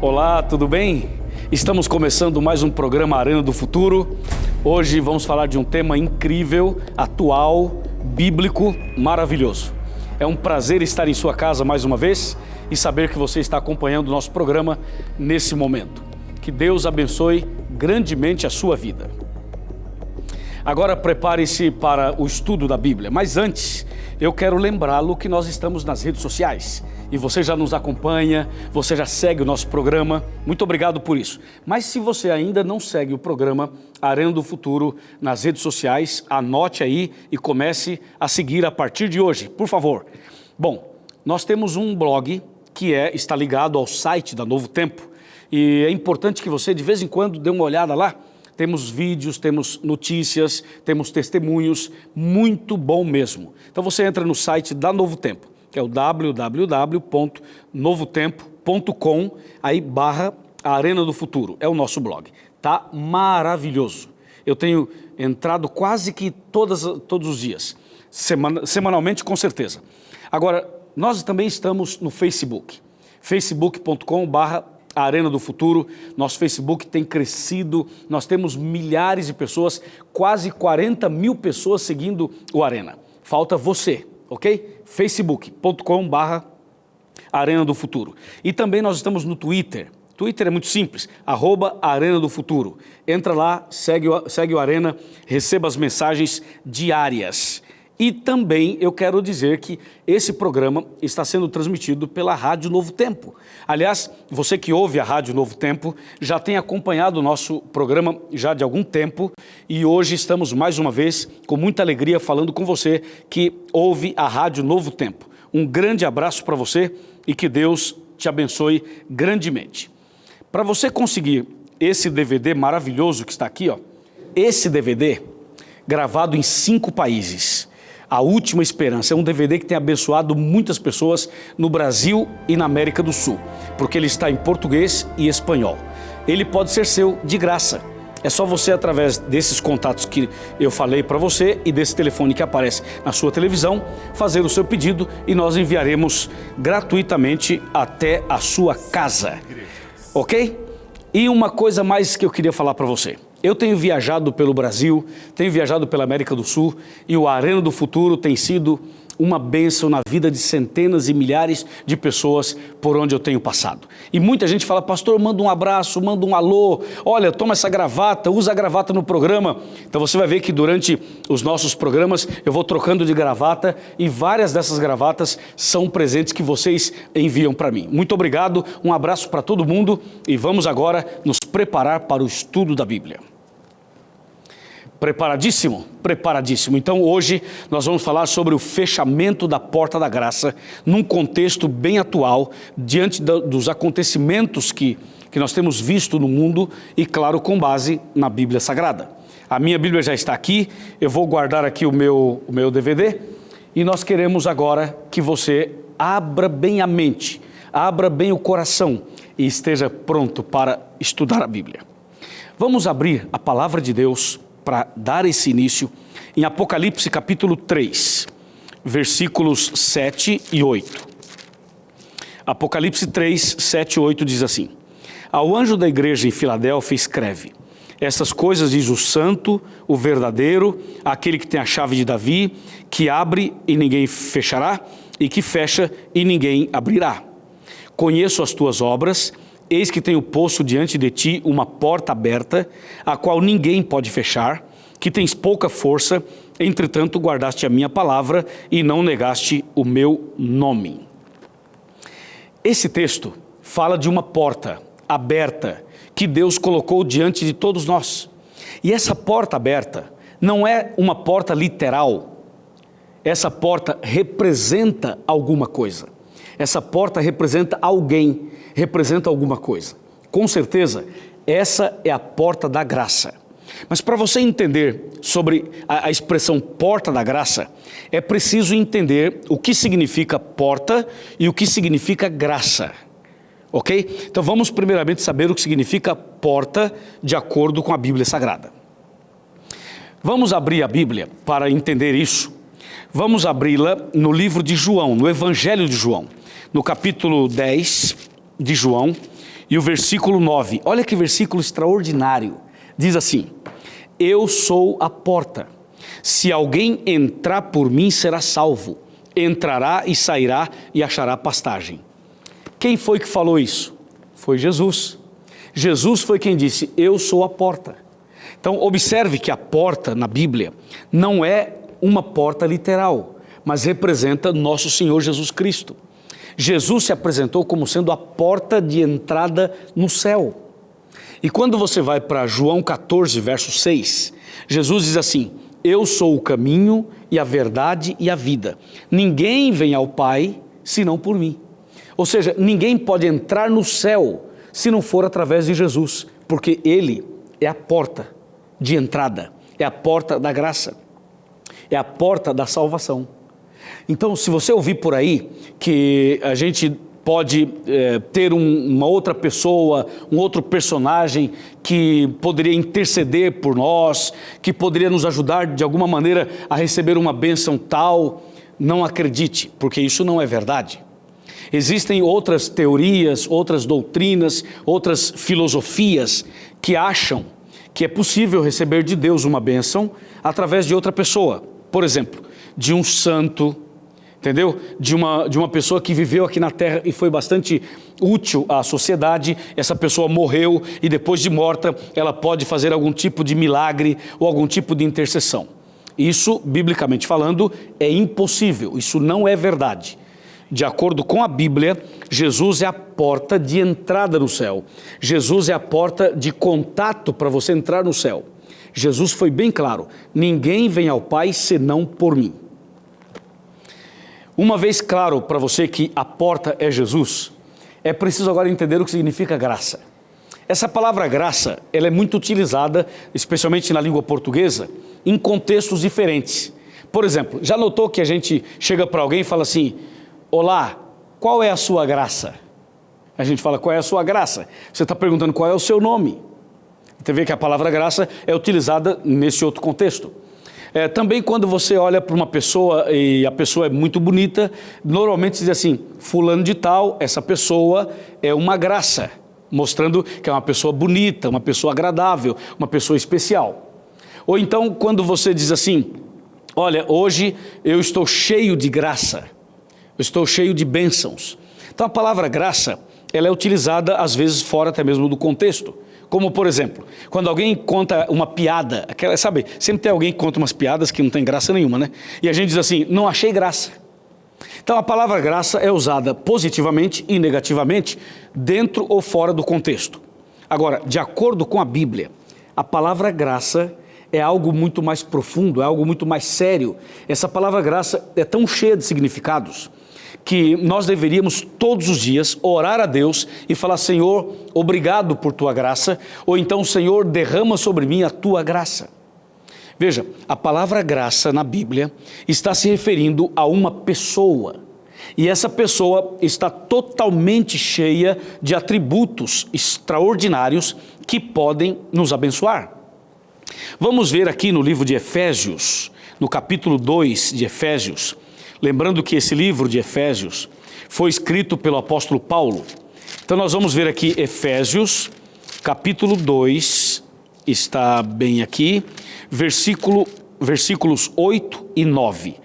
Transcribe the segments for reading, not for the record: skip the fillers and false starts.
Olá, tudo bem? Estamos começando mais um programa Arena do Futuro. Hoje vamos falar de um tema incrível, atual, bíblico, maravilhoso. É um prazer estar em sua casa mais uma vez e saber que você está acompanhando o nosso programa nesse momento. Que Deus abençoe grandemente a sua vida. Agora prepare-se para o estudo da Bíblia, mas antes eu quero lembrá-lo que nós estamos nas redes sociais e você já nos acompanha, você já segue o nosso programa, muito obrigado por isso. Mas se você ainda não segue o programa Arena do Futuro nas redes sociais, anote aí e comece a seguir a partir de hoje, por favor. Bom, nós temos um blog que está ligado ao site da Novo Tempo e é importante que você de vez em quando dê uma olhada lá. Temos vídeos, temos notícias, temos testemunhos, muito bom mesmo. Então você entra no site da Novo Tempo, que é o www.novotempo.com, aí /Arena do Futuro, é o nosso blog. Tá maravilhoso. Eu tenho entrado quase que todos os dias, semanalmente com certeza. Agora, nós também estamos no Facebook, facebook.com/Arena do Futuro. Nosso Facebook tem crescido, nós temos milhares de pessoas, quase 40 mil pessoas seguindo o Arena. Falta você, ok? facebook.com/Arena do Futuro. E também nós estamos no Twitter. Twitter é muito simples, @Arena do Futuro. Entra lá, segue o Arena, receba as mensagens diárias. E também eu quero dizer que esse programa está sendo transmitido pela Rádio Novo Tempo. Aliás, você que ouve a Rádio Novo Tempo já tem acompanhado o nosso programa já de algum tempo e hoje estamos mais uma vez com muita alegria falando com você que ouve a Rádio Novo Tempo. Um grande abraço para você e que Deus te abençoe grandemente. Para você conseguir esse DVD maravilhoso que está aqui, ó, esse DVD gravado em 5 países, A Última Esperança, é um DVD que tem abençoado muitas pessoas no Brasil e na América do Sul, porque ele está em português e espanhol. Ele pode ser seu de graça. É só você, através desses contatos que eu falei para você e desse telefone que aparece na sua televisão, fazer o seu pedido e nós enviaremos gratuitamente até a sua casa. Ok? E uma coisa mais que eu queria falar para você. Eu tenho viajado pelo Brasil, tenho viajado pela América do Sul e o Arena do Futuro tem sido uma bênção na vida de centenas e milhares de pessoas por onde eu tenho passado. E muita gente fala, pastor, manda um abraço, manda um alô, olha, toma essa gravata, usa a gravata no programa. Então você vai ver que durante os nossos programas eu vou trocando de gravata e várias dessas gravatas são presentes que vocês enviam para mim. Muito obrigado, um abraço para todo mundo e vamos agora nos preparar para o estudo da Bíblia. Preparadíssimo? Preparadíssimo. Então hoje nós vamos falar sobre o fechamento da porta da graça num contexto bem atual, diante dos acontecimentos que nós temos visto no mundo e claro, com base na Bíblia Sagrada. A minha Bíblia já está aqui, eu vou guardar aqui o meu DVD e nós queremos agora que você abra bem a mente, abra bem o coração e esteja pronto para estudar a Bíblia. Vamos abrir a palavra de Deus para dar esse início em Apocalipse capítulo 3, versículos 7 e 8. Apocalipse 3, 7 e 8 diz assim: Ao anjo da igreja em Filadélfia escreve: Essas coisas diz o santo, o verdadeiro, aquele que tem a chave de Davi, que abre e ninguém fechará, e que fecha e ninguém abrirá. Conheço as tuas obras. Eis que tenho posto diante de ti uma porta aberta, a qual ninguém pode fechar, que tens pouca força, entretanto guardaste a minha palavra e não negaste o meu nome. Esse texto fala de uma porta aberta que Deus colocou diante de todos nós. E essa porta aberta não é uma porta literal. Essa porta representa alguma coisa. Essa porta representa alguém, representa alguma coisa. Com certeza, essa é a porta da graça. Mas para você entender sobre a expressão porta da graça, é preciso entender o que significa porta e o que significa graça. Ok? Então vamos primeiramente saber o que significa porta de acordo com a Bíblia Sagrada. Vamos abrir a Bíblia para entender isso. Vamos abri-la no livro de João, no Evangelho de João, no capítulo 10 de João, e o versículo 9. Olha que versículo extraordinário. Diz assim: eu sou a porta. Se alguém entrar por mim, será salvo. Entrará e sairá e achará pastagem. Quem foi que falou isso? Foi Jesus. Jesus foi quem disse: eu sou a porta. Então observe que a porta na Bíblia não é uma porta literal, mas representa nosso Senhor Jesus Cristo. Jesus se apresentou como sendo a porta de entrada no céu. E quando você vai para João 14, verso 6, Jesus diz assim: eu sou o caminho e a verdade e a vida. Ninguém vem ao Pai senão por mim. Ou seja, ninguém pode entrar no céu se não for através de Jesus, porque Ele é a porta de entrada, é a porta da graça, é a porta da salvação. Então, se você ouvir por aí que a gente pode ter uma outra pessoa, um outro personagem que poderia interceder por nós, que poderia nos ajudar de alguma maneira a receber uma bênção tal, não acredite, porque isso não é verdade. Existem outras teorias, outras doutrinas, outras filosofias que acham que é possível receber de Deus uma bênção através de outra pessoa. Por exemplo, de um santo, entendeu? De uma pessoa que viveu aqui na terra e foi bastante útil à sociedade. Essa pessoa morreu e depois de morta ela pode fazer algum tipo de milagre ou algum tipo de intercessão. Isso, biblicamente falando, é impossível. Isso não é verdade. De acordo com a Bíblia, Jesus é a porta de entrada no céu. Jesus é a porta de contato para você entrar no céu. Jesus foi bem claro: ninguém vem ao Pai senão por mim. Uma vez claro para você que a porta é Jesus, é preciso agora entender o que significa graça. Essa palavra graça, ela é muito utilizada, especialmente na língua portuguesa, em contextos diferentes. Por exemplo, já notou que a gente chega para alguém e fala assim: olá, qual é a sua graça? A gente fala: qual é a sua graça? Você está perguntando qual é o seu nome. Você vê que a palavra graça é utilizada nesse outro contexto. Também quando você olha para uma pessoa e a pessoa é muito bonita, normalmente se diz assim: fulano de tal, essa pessoa é uma graça, mostrando que é uma pessoa bonita, uma pessoa agradável, uma pessoa especial. Ou então quando você diz assim: olha, hoje eu estou cheio de graça, eu estou cheio de bênçãos. Então a palavra graça, ela é utilizada às vezes fora até mesmo do contexto. Como por exemplo, quando alguém conta uma piada, sabe, sempre tem alguém que conta umas piadas que não tem graça nenhuma, né? E a gente diz assim: não achei graça. Então a palavra graça é usada positivamente e negativamente, dentro ou fora do contexto. Agora, de acordo com a Bíblia, a palavra graça é algo muito mais profundo, é algo muito mais sério. Essa palavra graça é tão cheia de significados que nós deveríamos todos os dias orar a Deus e falar: Senhor, obrigado por tua graça, ou então: Senhor, derrama sobre mim a tua graça. Veja, a palavra graça na Bíblia está se referindo a uma pessoa, e essa pessoa está totalmente cheia de atributos extraordinários que podem nos abençoar. Vamos ver aqui no livro de Efésios, no capítulo 2 de Efésios, lembrando que esse livro de Efésios foi escrito pelo apóstolo Paulo. Então nós vamos ver aqui Efésios, capítulo 2, está bem aqui, versículos 8 e 9.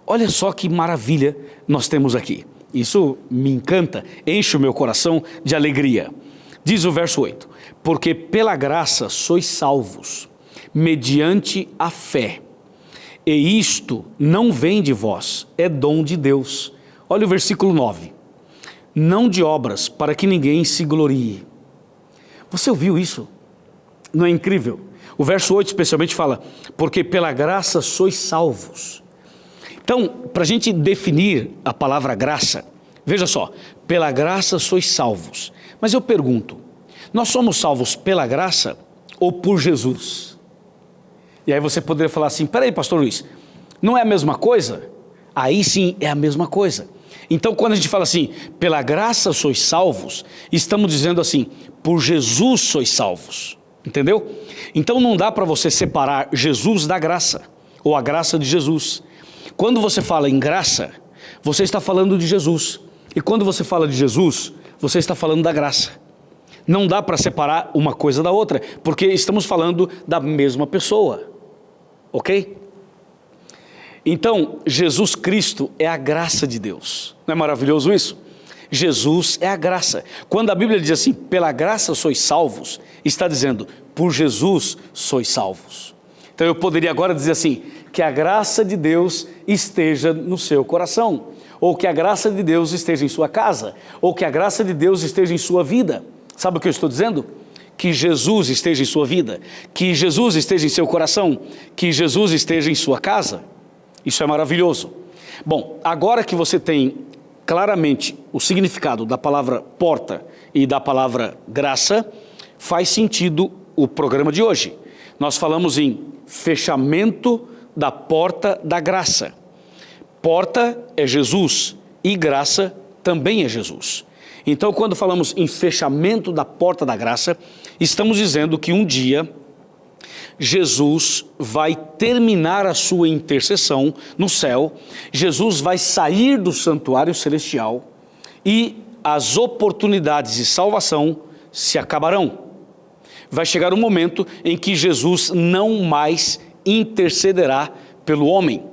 Olha só que maravilha nós temos aqui. Isso me encanta, enche o meu coração de alegria. Diz o verso 8: porque pela graça sois salvos, mediante a fé. E isto não vem de vós, é dom de Deus. Olha o versículo 9. Não de obras, para que ninguém se glorie. Você ouviu isso? Não é incrível? O verso 8 especialmente fala: porque pela graça sois salvos. Então, para a gente definir a palavra graça, veja só: pela graça sois salvos. Mas eu pergunto, nós somos salvos pela graça ou por Jesus? E aí você poderia falar assim: peraí, pastor Luiz, não é a mesma coisa? Aí sim é a mesma coisa. Então quando a gente fala assim, pela graça sois salvos, estamos dizendo assim, por Jesus sois salvos. Entendeu? Então não dá para você separar Jesus da graça, ou a graça de Jesus. Quando você fala em graça, você está falando de Jesus. E quando você fala de Jesus, você está falando da graça. Não dá para separar uma coisa da outra, porque estamos falando da mesma pessoa, ok? Então, Jesus Cristo é a graça de Deus. Não é maravilhoso isso? Jesus é a graça. Quando a Bíblia diz assim, pela graça sois salvos, está dizendo, por Jesus sois salvos. Então eu poderia agora dizer assim, que a graça de Deus esteja no seu coração, ou que a graça de Deus esteja em sua casa, ou que a graça de Deus esteja em sua vida. Sabe o que eu estou dizendo? Que Jesus esteja em sua vida, que Jesus esteja em seu coração, que Jesus esteja em sua casa. Isso é maravilhoso. Bom, agora que você tem claramente o significado da palavra porta e da palavra graça, faz sentido o programa de hoje. Nós falamos em fechamento da porta da graça. Porta é Jesus e graça também é Jesus. Então, quando falamos em fechamento da porta da graça, estamos dizendo que um dia Jesus vai terminar a sua intercessão no céu, Jesus vai sair do santuário celestial e as oportunidades de salvação se acabarão. Vai chegar um momento em que Jesus não mais intercederá pelo homem.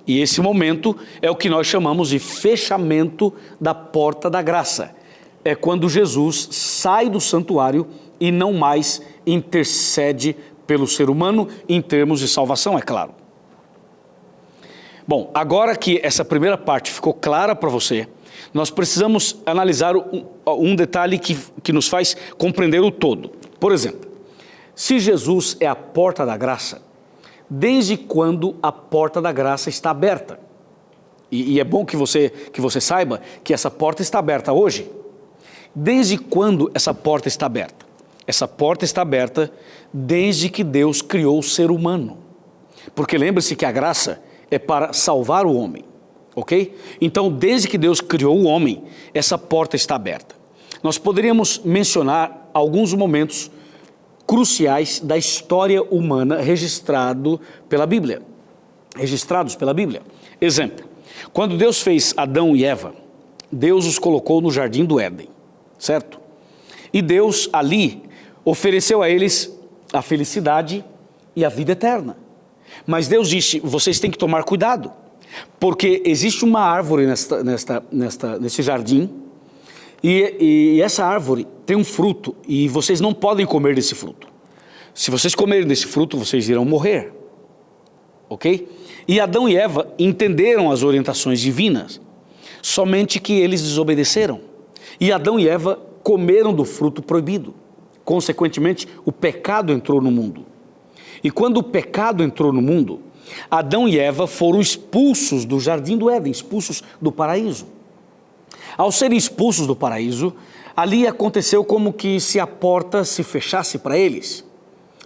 E esse momento é o que nós chamamos de fechamento da porta da graça. É quando Jesus sai do santuário e não mais intercede pelo ser humano em termos de salvação, é claro. Bom, agora que essa primeira parte ficou clara para você, nós precisamos analisar um detalhe que nos faz compreender o todo. Por exemplo, se Jesus é a porta da graça, desde quando a porta da graça está aberta? E é bom que você saiba que essa porta está aberta hoje. Desde quando essa porta está aberta? Essa porta está aberta desde que Deus criou o ser humano. Porque lembre-se que a graça é para salvar o homem, ok? Então, desde que Deus criou o homem, essa porta está aberta. Nós poderíamos mencionar alguns momentos cruciais da história humana registrados pela Bíblia. Exemplo, quando Deus fez Adão e Eva, Deus os colocou no jardim do Éden, certo? E Deus ali ofereceu a eles a felicidade e a vida eterna. Mas Deus disse, vocês têm que tomar cuidado, porque existe uma árvore nesse jardim, e essa árvore tem um fruto, e vocês não podem comer desse fruto. Se vocês comerem desse fruto, vocês irão morrer. Ok? E Adão e Eva entenderam as orientações divinas, somente que eles desobedeceram. E Adão e Eva comeram do fruto proibido. Consequentemente, o pecado entrou no mundo. E quando o pecado entrou no mundo, Adão e Eva foram expulsos do jardim do Éden, expulsos do paraíso. Ao serem expulsos do paraíso, ali aconteceu como que se a porta se fechasse para eles.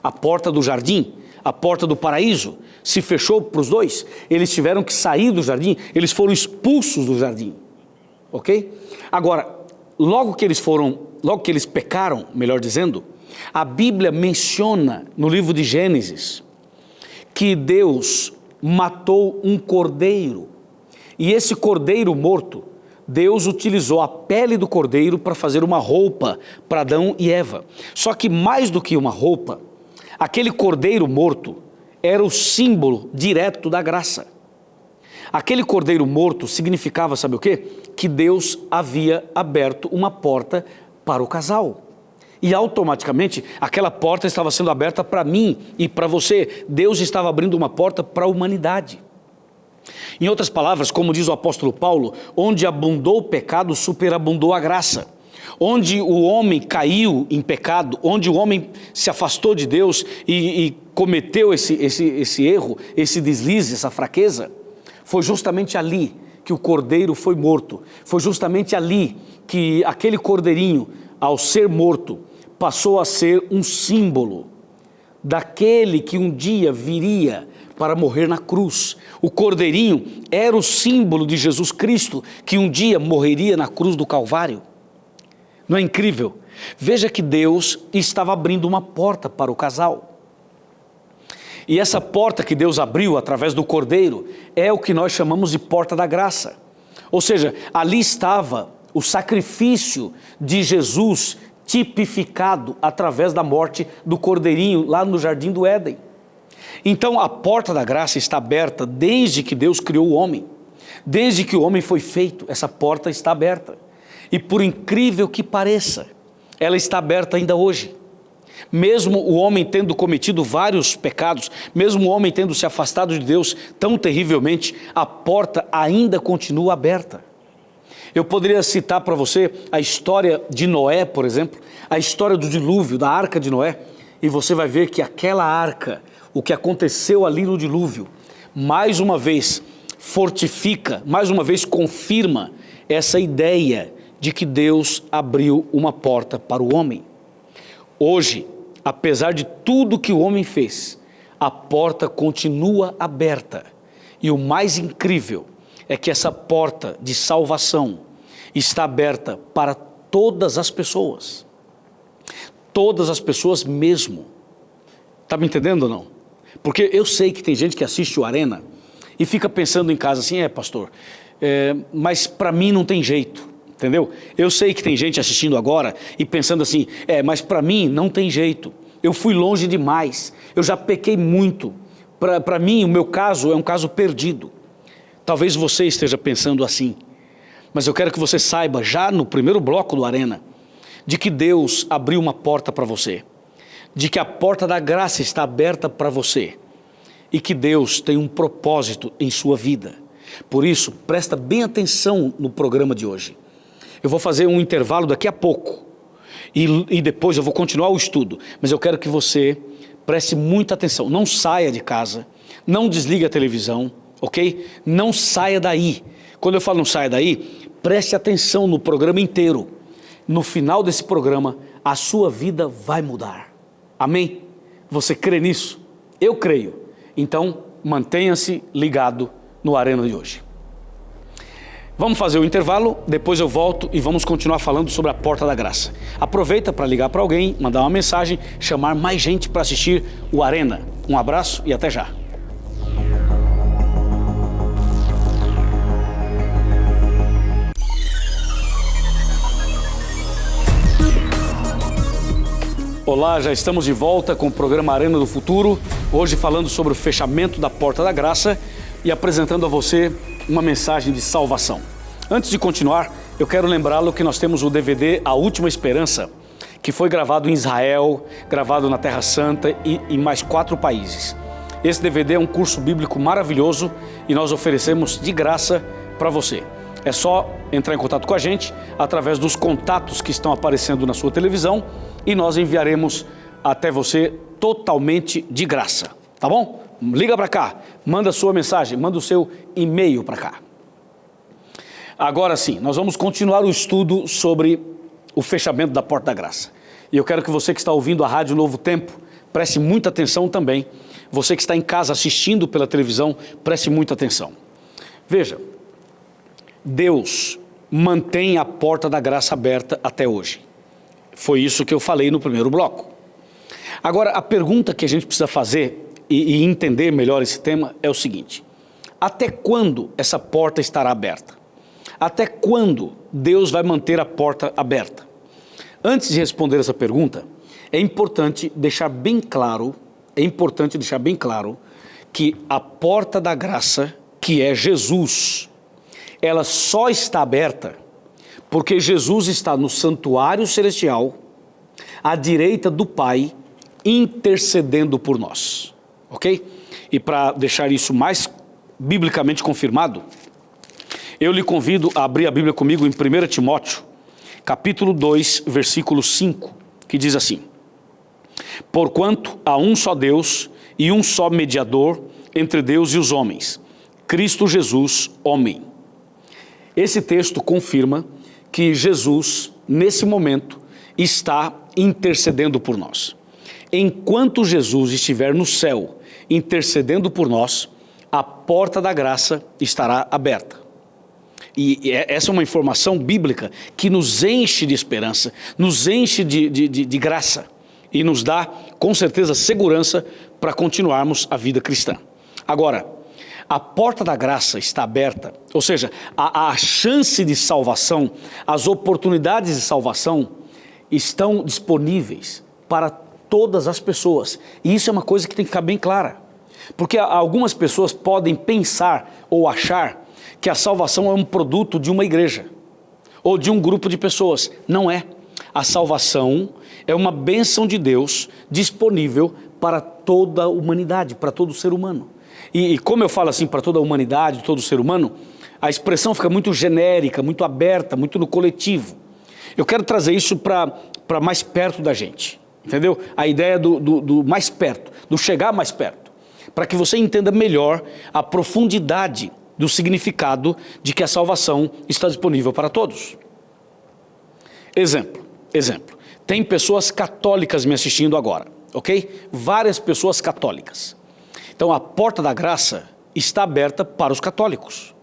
A porta do jardim, a porta do paraíso, se fechou para os dois. Eles tiveram que sair do jardim, eles foram expulsos do jardim. Ok? Agora, logo que eles pecaram, melhor dizendo, a Bíblia menciona no livro de Gênesis que Deus matou um cordeiro. E esse cordeiro morto, Deus utilizou a pele do cordeiro para fazer uma roupa para Adão e Eva. Só que mais do que uma roupa, aquele cordeiro morto era o símbolo direto da graça. Aquele cordeiro morto significava, sabe o quê? Que Deus havia aberto uma porta para o casal. E automaticamente aquela porta estava sendo aberta para mim e para você. Deus estava abrindo uma porta para a humanidade. Em outras palavras, como diz o apóstolo Paulo, onde abundou o pecado, superabundou a graça. Onde o homem caiu em pecado, onde o homem se afastou de Deus e cometeu esse erro, esse deslize, essa fraqueza, foi justamente ali que o cordeiro foi morto. Foi justamente ali que aquele cordeirinho, ao ser morto, passou a ser um símbolo daquele que um dia viria para morrer na cruz. O cordeirinho era o símbolo de Jesus Cristo, que um dia morreria na cruz do Calvário. Não é incrível? Veja que Deus estava abrindo uma porta para o casal. E essa porta que Deus abriu através do cordeiro é o que nós chamamos de porta da graça. Ou seja, ali estava o sacrifício de Jesus tipificado através da morte do cordeirinho lá no jardim do Éden. Então a porta da graça está aberta desde que Deus criou o homem. Desde que o homem foi feito, essa porta está aberta. E por incrível que pareça, ela está aberta ainda hoje. Mesmo o homem tendo cometido vários pecados, mesmo o homem tendo se afastado de Deus tão terrivelmente, a porta ainda continua aberta. Eu poderia citar para você a história de Noé, por exemplo, a história do dilúvio, da arca de Noé, e você vai ver que aquela arca, o que aconteceu ali no dilúvio, mais uma vez fortifica, mais uma vez confirma essa ideia de que Deus abriu uma porta para o homem. Hoje, apesar de tudo que o homem fez, a porta continua aberta. E o mais incrível é que essa porta de salvação está aberta para todas as pessoas. Todas as pessoas mesmo. Está me entendendo ou não? Porque eu sei que tem gente que assiste o Arena e fica pensando em casa assim, pastor, mas para mim não tem jeito. Entendeu? Eu sei que tem gente assistindo agora e pensando assim, mas para mim não tem jeito, eu fui longe demais, eu já pequei muito, para mim o meu caso é um caso perdido. Talvez você esteja pensando assim, mas eu quero que você saiba, já no primeiro bloco do Arena, de que Deus abriu uma porta para você, de que a porta da graça está aberta para você, e que Deus tem um propósito em sua vida. Por isso, presta bem atenção no programa de hoje. Eu vou fazer um intervalo daqui a pouco e depois eu vou continuar o estudo, mas eu quero que você preste muita atenção, não saia de casa, não desligue a televisão, ok? Não saia daí. Quando eu falo não saia daí, preste atenção no programa inteiro. No final desse programa, a sua vida vai mudar. Amém? Você crê nisso? Eu creio. Então, mantenha-se ligado no Arena de hoje. Vamos fazer o intervalo, depois eu volto e vamos continuar falando sobre a porta da graça. Aproveita para ligar para alguém, mandar uma mensagem, chamar mais gente para assistir o Arena. Um abraço e até já. Olá, já estamos de volta com o programa Arena do Futuro, hoje falando sobre o fechamento da porta da graça e apresentando a você uma mensagem de salvação. Antes de continuar, eu quero lembrá-lo que nós temos o DVD A Última Esperança, que foi gravado em Israel, gravado na Terra Santa e em mais 4 países. Esse DVD é um curso bíblico maravilhoso e nós oferecemos de graça para você. É só entrar em contato com a gente através dos contatos que estão aparecendo na sua televisão e nós enviaremos até você totalmente de graça, tá bom? Liga para cá, manda a sua mensagem, manda o seu e-mail para cá. Agora sim, nós vamos continuar o estudo sobre o fechamento da porta da graça. E eu quero que você que está ouvindo a Rádio Novo Tempo, preste muita atenção também. Você que está em casa assistindo pela televisão, preste muita atenção. Veja, Deus mantém a porta da graça aberta até hoje. Foi isso que eu falei no primeiro bloco. Agora, a pergunta que a gente precisa fazer e entender melhor esse tema é o seguinte: até quando essa porta estará aberta? Até quando Deus vai manter a porta aberta? Antes de responder essa pergunta, é importante deixar bem claro que a porta da graça, que é Jesus, ela só está aberta porque Jesus está no santuário celestial, à direita do Pai, intercedendo por nós. Ok? E para deixar isso mais biblicamente confirmado, eu lhe convido a abrir a Bíblia comigo em 1 Timóteo, capítulo 2, versículo 5, que diz assim: porquanto há um só Deus e um só mediador entre Deus e os homens, Cristo Jesus, homem. Esse texto confirma que Jesus, nesse momento, está intercedendo por nós. Enquanto Jesus estiver no céu intercedendo por nós, a porta da graça estará aberta. E essa é uma informação bíblica que nos enche de esperança, nos enche de graça e nos dá, com certeza, segurança para continuarmos a vida cristã. Agora, a porta da graça está aberta, ou seja, a chance de salvação, as oportunidades de salvação estão disponíveis para todas as pessoas. E isso é uma coisa que tem que ficar bem clara. Porque algumas pessoas podem pensar ou achar que a salvação é um produto de uma igreja ou de um grupo de pessoas. Não é. A salvação é uma bênção de Deus disponível para toda a humanidade, para todo ser humano. E como eu falo assim, para toda a humanidade, todo ser humano, a expressão fica muito genérica, muito aberta, muito no coletivo. Eu quero trazer isso para mais perto da gente, entendeu? A ideia do mais perto, do chegar mais perto, para que você entenda melhor a profundidade do significado de que a salvação está disponível para todos. Exemplo. Tem pessoas católicas me assistindo agora, ok? Várias pessoas católicas. Então a porta da graça está aberta para os católicos.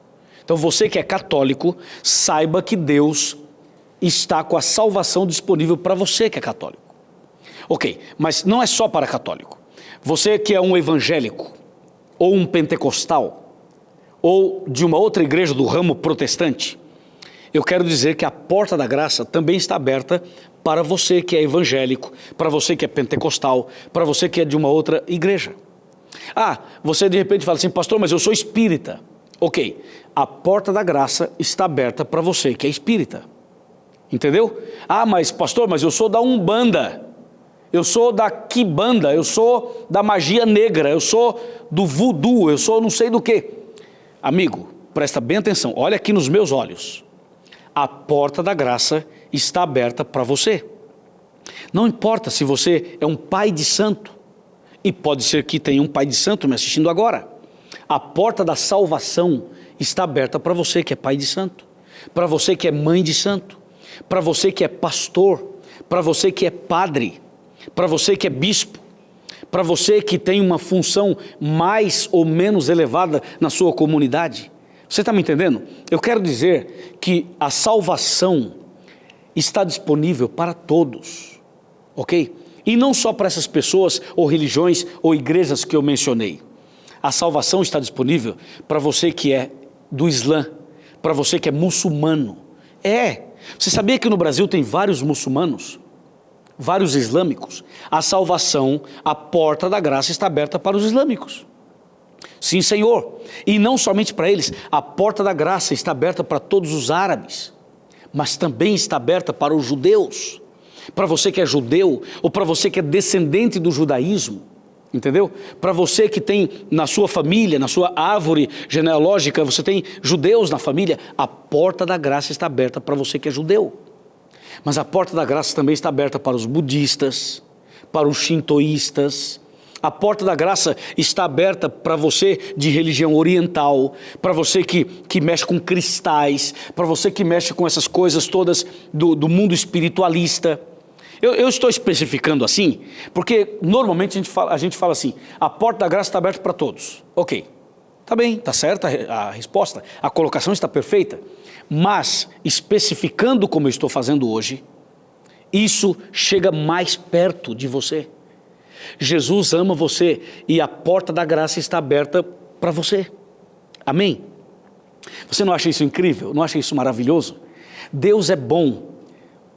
Então você que é católico, saiba que Deus está com a salvação disponível para você que é católico. Ok, mas não é só para católico. Você que é um evangélico, ou um pentecostal, ou de uma outra igreja do ramo protestante, eu quero dizer que a porta da graça também está aberta para você que é evangélico, para você que é pentecostal, para você que é de uma outra igreja. Ah, você de repente fala assim, pastor, mas eu sou espírita. Ok, a porta da graça está aberta para você que é espírita. Entendeu? Ah, mas pastor, mas eu sou da Umbanda, eu sou da Quibanda, eu sou da magia negra, eu sou do voodoo, eu sou não sei do que. Amigo, presta bem atenção, olha aqui nos meus olhos. A porta da graça está aberta para você. Não importa se você é um pai de santo, e pode ser que tenha um pai de santo me assistindo agora. A porta da salvação está aberta para você que é pai de santo, para você que é mãe de santo, para você que é pastor, para você que é padre, para você que é bispo, para você que tem uma função mais ou menos elevada na sua comunidade. Você está me entendendo? Eu quero dizer que a salvação está disponível para todos, ok? E não só para essas pessoas ou religiões ou igrejas que eu mencionei. A salvação está disponível para você que é do Islã, para você que é muçulmano. Você sabia que no Brasil tem vários muçulmanos, vários islâmicos? A salvação, a porta da graça está aberta para os islâmicos. Sim, Senhor. E não somente para eles, a porta da graça está aberta para todos os árabes, mas também está aberta para os judeus. Para você que é judeu, ou para você que é descendente do judaísmo, entendeu? Para você que tem na sua família, na sua árvore genealógica, você tem judeus na família, a porta da graça está aberta para você que é judeu. Mas a porta da graça também está aberta para os budistas, para os shintoístas. A porta da graça está aberta para você de religião oriental, para você que mexe com cristais, para você que mexe com essas coisas todas do mundo espiritualista. Eu estou especificando assim, porque normalmente a gente fala assim, a porta da graça está aberta para todos. Ok, está bem, está certa a resposta, a colocação está perfeita, mas especificando como eu estou fazendo hoje, isso chega mais perto de você. Jesus ama você e a porta da graça está aberta para você. Amém? Você não acha isso incrível? Não acha isso maravilhoso? Deus é bom,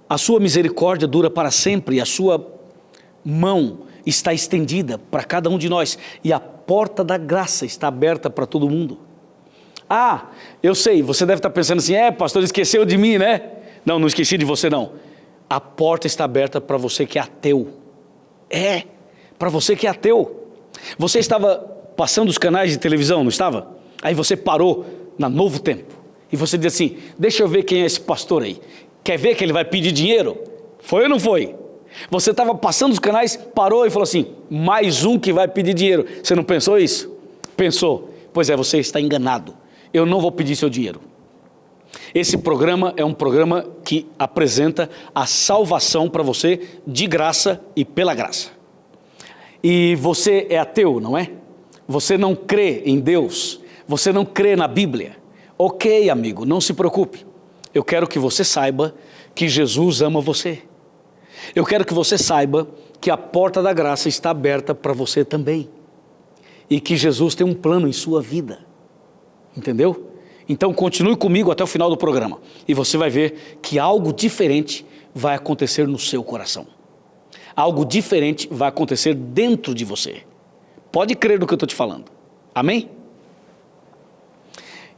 a sua misericórdia dura para sempre, a sua mão está estendida para cada um de nós e a porta da graça está aberta para todo mundo. Ah, eu sei, você deve estar pensando assim, pastor, esqueceu de mim, né? Não, não esqueci de você não. A porta está aberta para você que é ateu. Para você que é ateu. Você estava passando os canais de televisão, não estava? Aí você parou na Novo Tempo e você diz assim, deixa eu ver quem é esse pastor aí. Quer ver que ele vai pedir dinheiro? Foi ou não foi? Você estava passando os canais, parou e falou assim, mais um que vai pedir dinheiro. Você não pensou isso? Pensou. Pois é, você está enganado. Eu não vou pedir seu dinheiro. Esse programa é um programa que apresenta a salvação para você de graça e pela graça. E você é ateu, não é? Você não crê em Deus, você não crê na Bíblia. Ok, amigo, não se preocupe. Eu quero que você saiba que Jesus ama você. Eu quero que você saiba que a porta da graça está aberta para você também. E que Jesus tem um plano em sua vida. Entendeu? Então continue comigo até o final do programa. E você vai ver que algo diferente vai acontecer no seu coração. Algo diferente vai acontecer dentro de você. Pode crer no que eu estou te falando. Amém?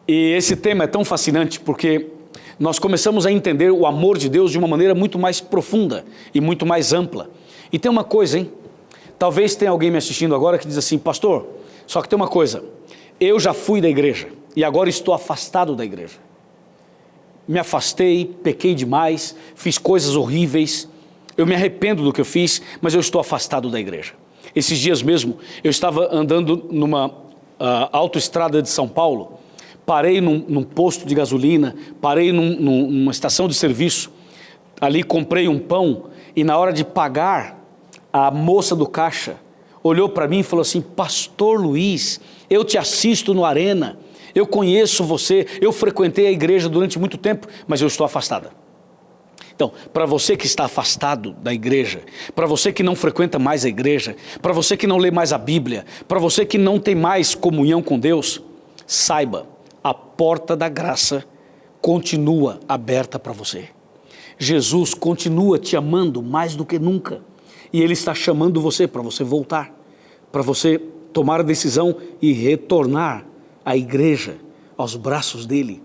E esse tema é tão fascinante porque nós começamos a entender o amor de Deus de uma maneira muito mais profunda e muito mais ampla. E tem uma coisa, hein? Talvez tenha alguém me assistindo agora que diz assim, pastor, só que tem uma coisa, eu já fui da igreja e agora estou afastado da igreja. Me afastei, pequei demais, fiz coisas horríveis, eu me arrependo do que eu fiz, mas eu estou afastado da igreja. Esses dias mesmo, eu estava andando numa autoestrada de São Paulo, parei num posto de gasolina, parei numa estação de serviço, ali comprei um pão e na hora de pagar, a moça do caixa olhou para mim e falou assim, pastor Luiz, eu te assisto no Arena, eu conheço você, eu frequentei a igreja durante muito tempo, mas eu estou afastada. Então, para você que está afastado da igreja, para você que não frequenta mais a igreja, para você que não lê mais a Bíblia, para você que não tem mais comunhão com Deus, saiba, a porta da graça continua aberta para você. Jesus continua te amando mais do que nunca. E Ele está chamando você para você voltar, para você tomar a decisão e retornar à igreja, aos braços dEle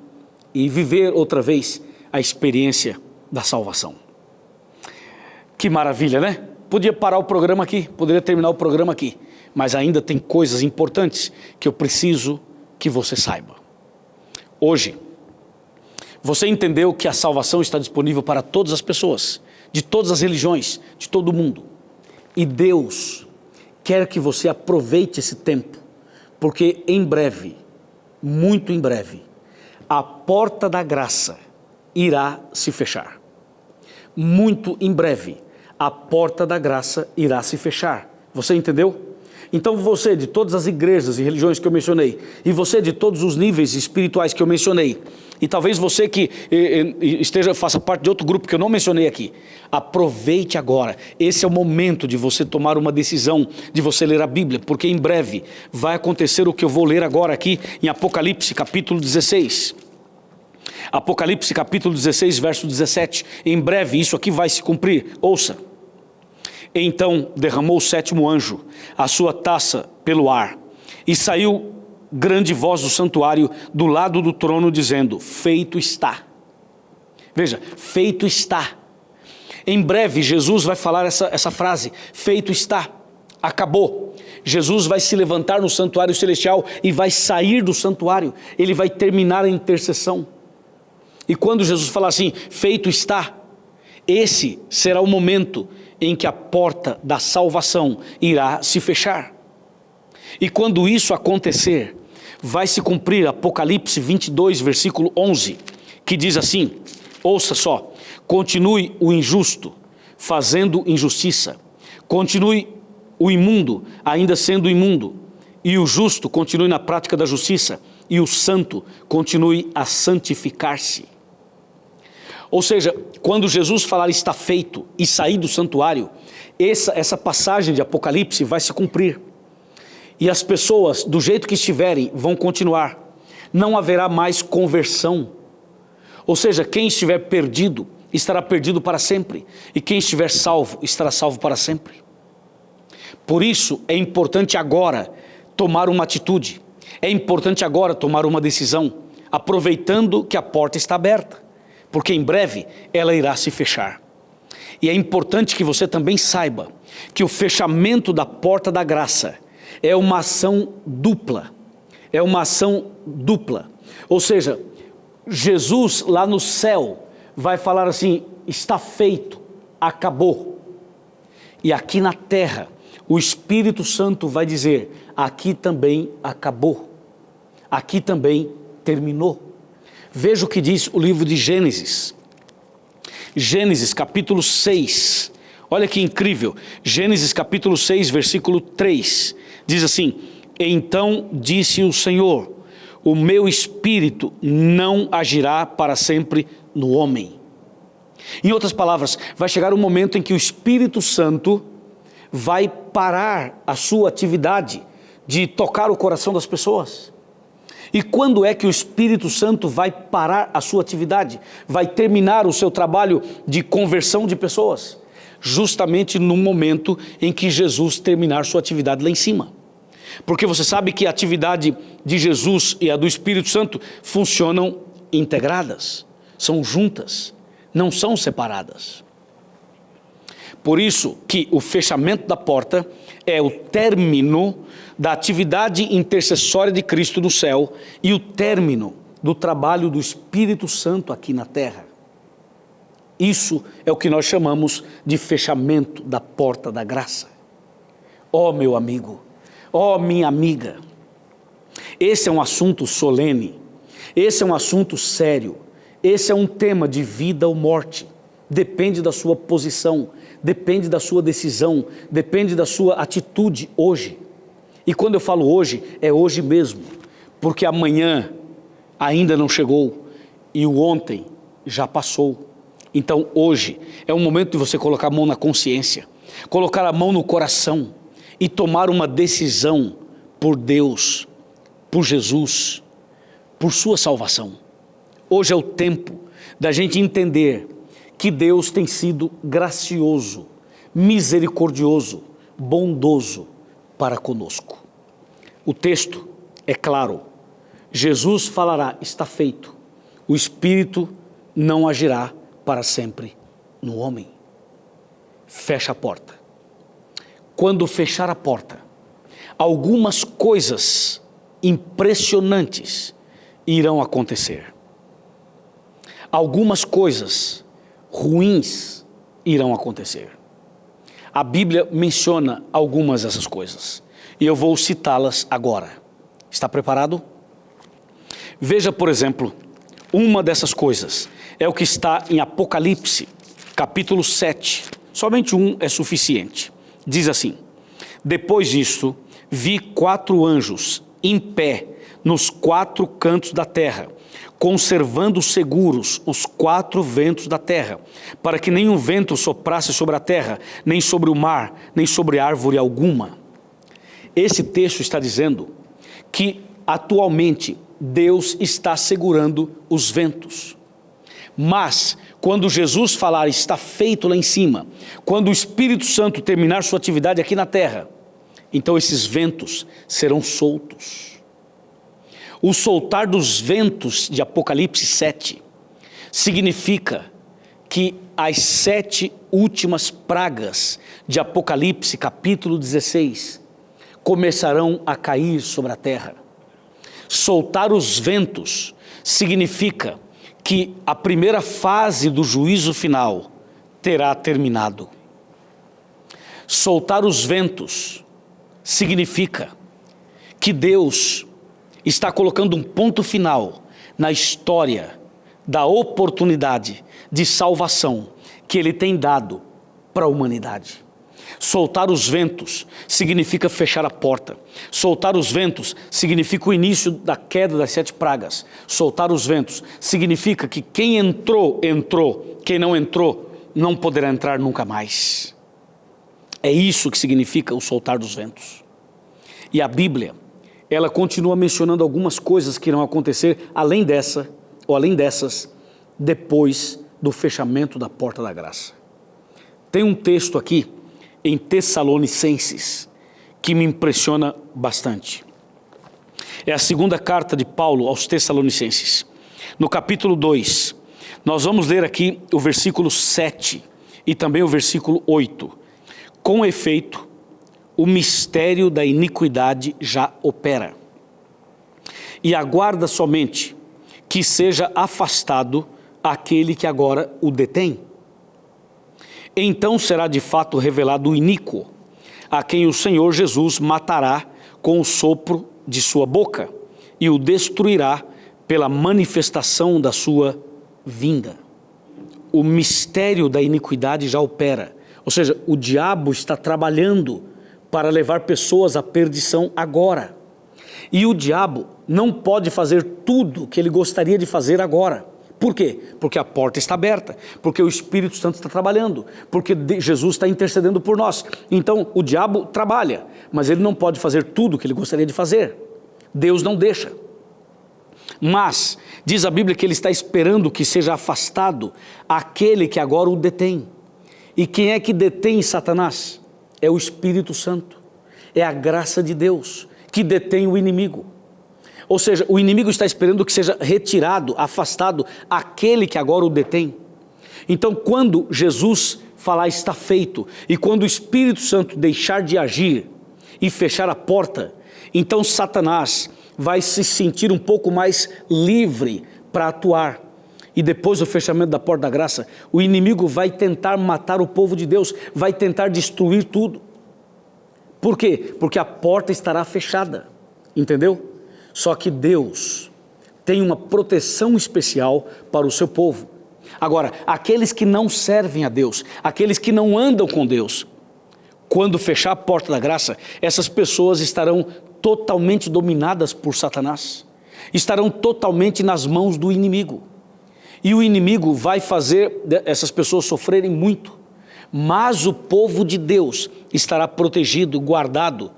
e viver outra vez a experiência da salvação. Que maravilha, né? Podia parar o programa aqui, poderia terminar o programa aqui, mas ainda tem coisas importantes que eu preciso que você saiba. Hoje, você entendeu que a salvação está disponível para todas as pessoas, de todas as religiões, de todo o mundo. E Deus quer que você aproveite esse tempo, porque em breve, muito em breve, a porta da graça irá se fechar. Muito em breve, a porta da graça irá se fechar. Você entendeu? Então você de todas as igrejas e religiões que eu mencionei, e você de todos os níveis espirituais que eu mencionei, e talvez você que faça parte de outro grupo que eu não mencionei aqui, aproveite agora, esse é o momento de você tomar uma decisão, de você ler a Bíblia, porque em breve vai acontecer o que eu vou ler agora aqui em Apocalipse capítulo 16. Apocalipse capítulo 16 verso 17, em breve isso aqui vai se cumprir, ouça. Então derramou o sétimo anjo a sua taça pelo ar, e saiu grande voz do santuário do lado do trono dizendo, feito está. Veja, feito está. Em breve Jesus vai falar essa frase, feito está, acabou. Jesus vai se levantar no santuário celestial e vai sair do santuário, ele vai terminar a intercessão. E quando Jesus falar assim, feito está, esse será o momento em que a porta da salvação irá se fechar. E quando isso acontecer, vai se cumprir Apocalipse 22, versículo 11, que diz assim, ouça só, continue o injusto fazendo injustiça, continue o imundo ainda sendo imundo, e o justo continue na prática da justiça, e o santo continue a santificar-se. Ou seja, quando Jesus falar está feito e sair do santuário, essa passagem de Apocalipse vai se cumprir. E as pessoas, do jeito que estiverem, vão continuar. Não haverá mais conversão. Ou seja, quem estiver perdido, estará perdido para sempre. E quem estiver salvo, estará salvo para sempre. Por isso, é importante agora tomar uma atitude. É importante agora tomar uma decisão, aproveitando que a porta está aberta. Porque em breve ela irá se fechar. E é importante que você também saiba que o fechamento da porta da graça é uma ação dupla. É uma ação dupla. Ou seja, Jesus lá no céu vai falar assim, está feito, acabou. E aqui na terra, o Espírito Santo vai dizer, aqui também acabou. Aqui também terminou. Veja o que diz o livro de Gênesis. Gênesis capítulo 6. Olha que incrível. Gênesis capítulo 6, versículo 3. Diz assim, então disse o Senhor, o meu espírito não agirá para sempre no homem. Em outras palavras, vai chegar um momento em que o Espírito Santo vai parar a sua atividade de tocar o coração das pessoas. E quando é que o Espírito Santo vai parar a sua atividade? Vai terminar o seu trabalho de conversão de pessoas? Justamente no momento em que Jesus terminar sua atividade lá em cima. Porque você sabe que a atividade de Jesus e a do Espírito Santo funcionam integradas, são juntas, não são separadas. Por isso que o fechamento da porta é o término da atividade intercessória de Cristo no céu e o término do trabalho do Espírito Santo aqui na terra. Isso é o que nós chamamos de fechamento da porta da graça. Ó meu amigo, ó minha amiga, esse é um assunto solene, esse é um assunto sério, esse é um tema de vida ou morte, depende da sua posição, depende da sua decisão, depende da sua atitude hoje. E quando eu falo hoje, é hoje mesmo, porque amanhã ainda não chegou e o ontem já passou. Então hoje é o momento de você colocar a mão na consciência, colocar a mão no coração e tomar uma decisão por Deus, por Jesus, por sua salvação. Hoje é o tempo da gente entender que Deus tem sido gracioso, misericordioso, bondoso para conosco. O texto é claro, Jesus falará, está feito, o Espírito não agirá para sempre no homem. Fecha a porta. Quando fechar a porta, algumas coisas impressionantes irão acontecer. Algumas coisas ruins irão acontecer. A Bíblia menciona algumas dessas coisas e eu vou citá-las agora. Está preparado? Veja, por exemplo, uma dessas coisas é o que está em Apocalipse, capítulo 7. Somente um é suficiente. Diz assim: depois disto, vi 4 anjos em pé nos 4 cantos da terra, conservando seguros os 4 ventos da terra, para que nenhum vento soprasse sobre a terra, nem sobre o mar, nem sobre árvore alguma. Esse texto está dizendo que atualmente Deus está segurando os ventos. Mas quando Jesus falar está feito lá em cima, quando o Espírito Santo terminar sua atividade aqui na terra, então esses ventos serão soltos. O soltar dos ventos de Apocalipse 7 significa que as 7 últimas pragas de Apocalipse capítulo 16 começarão a cair sobre a terra. Soltar os ventos significa que a primeira fase do juízo final terá terminado. Soltar os ventos significa que Deus está colocando um ponto final na história da oportunidade de salvação que Ele tem dado para a humanidade. Soltar os ventos significa fechar a porta. Soltar os ventos significa o início da queda das 7 pragas. Soltar os ventos significa que quem entrou, entrou. Quem não entrou, não poderá entrar nunca mais. É isso que significa o soltar dos ventos. E a Bíblia, ela continua mencionando algumas coisas que irão acontecer além dessa, ou além dessas, depois do fechamento da porta da graça. Tem um texto aqui em Tessalonicenses que me impressiona bastante. É a segunda carta de Paulo aos Tessalonicenses. No capítulo 2, nós vamos ler aqui o versículo 7 e também o versículo 8. Com efeito, o mistério da iniquidade já opera, e aguarda somente que seja afastado aquele que agora o detém. Então será de fato revelado o iníquo, a quem o Senhor Jesus matará com o sopro de sua boca e o destruirá pela manifestação da sua vinda. O mistério da iniquidade já opera, ou seja, o diabo está trabalhando para levar pessoas à perdição agora. E o diabo não pode fazer tudo que ele gostaria de fazer agora. Por quê? Porque a porta está aberta, porque o Espírito Santo está trabalhando, porque Jesus está intercedendo por nós. Então o diabo trabalha, mas ele não pode fazer tudo o que ele gostaria de fazer. Deus não deixa. Mas diz a Bíblia que ele está esperando que seja afastado aquele que agora o detém. E quem é que detém Satanás? É o Espírito Santo, é a graça de Deus que detém o inimigo. Ou seja, o inimigo está esperando que seja retirado, afastado aquele que agora o detém. Então, quando Jesus falar está feito, e quando o Espírito Santo deixar de agir e fechar a porta, então Satanás vai se sentir um pouco mais livre para atuar. E depois do fechamento da porta da graça, o inimigo vai tentar matar o povo de Deus, vai tentar destruir tudo. Por quê? Porque a porta estará fechada, entendeu? Só que Deus tem uma proteção especial para o seu povo. Agora, aqueles que não servem a Deus, aqueles que não andam com Deus, quando fechar a porta da graça, essas pessoas estarão totalmente dominadas por Satanás, estarão totalmente nas mãos do inimigo. E o inimigo vai fazer essas pessoas sofrerem muito, mas o povo de Deus estará protegido, guardado